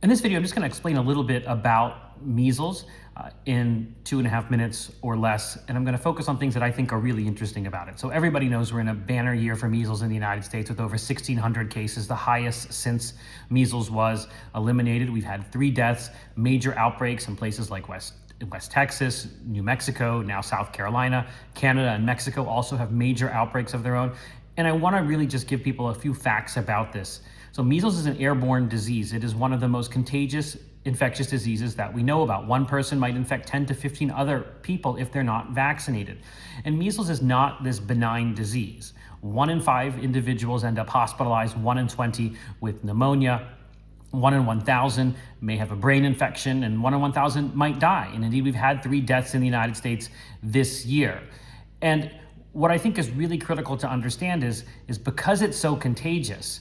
In this video, I'm just going to explain a little bit about measles in 2.5 minutes or less, and I'm going to focus on things that I think are really interesting about it. So everybody knows we're in a banner year for measles in the United States with over 1,600 cases, the highest since measles was eliminated. We've had 3 deaths, major outbreaks in places like West Texas, New Mexico, now South Carolina. Canada and Mexico also have major outbreaks of their own. And I want to really just give people a few facts about this. So measles is an airborne disease. It is one of the most contagious infectious diseases that we know about. One person might infect 10 to 15 other people if they're not vaccinated. And measles is not this benign disease. 1 in 5 individuals end up hospitalized, 1 in 20 with pneumonia. 1 in 1,000 may have a brain infection, and 1 in 1,000 might die. And indeed, we've had 3 deaths in the United States this year. And what I think is really critical to understand is because it's so contagious,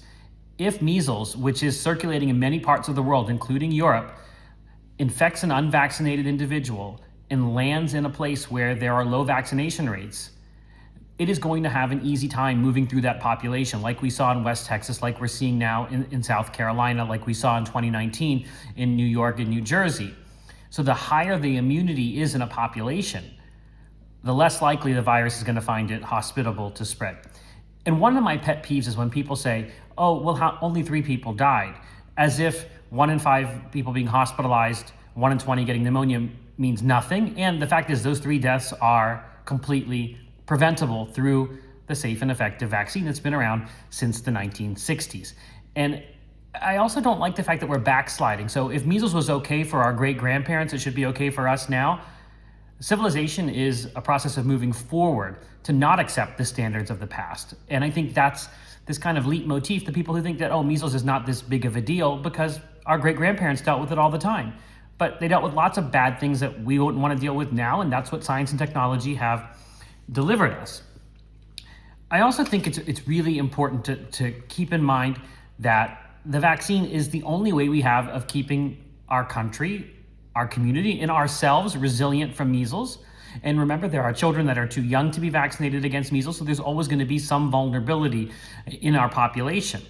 if measles, which is circulating in many parts of the world, including Europe, infects an unvaccinated individual and lands in a place where there are low vaccination rates, it is going to have an easy time moving through that population, like we saw in West Texas, like we're seeing now in South Carolina, like we saw in 2019 in New York and New Jersey. So the higher the immunity is in a population, the less likely the virus is going to find it hospitable to spread. And one of my pet peeves is when people say, oh, well, only 3 people died, as if 1 in 5 people being hospitalized, 1 in 20 getting pneumonia means nothing. And the fact is those 3 deaths are completely preventable through the safe and effective vaccine that's been around since the 1960s. And I also don't like the fact that we're backsliding. So if measles was okay for our great-grandparents, it should be okay for us now. Civilization is a process of moving forward to not accept the standards of the past. And I think that's this kind of leitmotif to people who think that, oh, measles is not this big of a deal because our great-grandparents dealt with it all the time. But they dealt with lots of bad things that we wouldn't want to deal with now, and that's what science and technology have delivered us. I also think it's really important to keep in mind that the vaccine is the only way we have of keeping our country, our community, and ourselves resilient from measles. And remember, there are children that are too young to be vaccinated against measles, so there's always going to be some vulnerability in our population.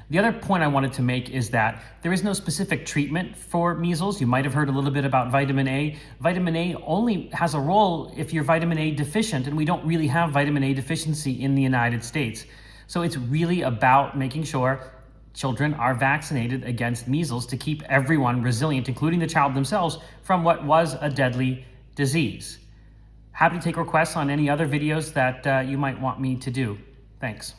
The other point I wanted to make is that there is no specific treatment for measles. You might have heard a little bit about vitamin A. Vitamin A only has a role if you're vitamin A deficient, and we don't really have vitamin A deficiency in the United States. So it's really about making sure children are vaccinated against measles to keep everyone resilient, including the child themselves, from what was a deadly disease. Happy to take requests on any other videos that you might want me to do. Thanks.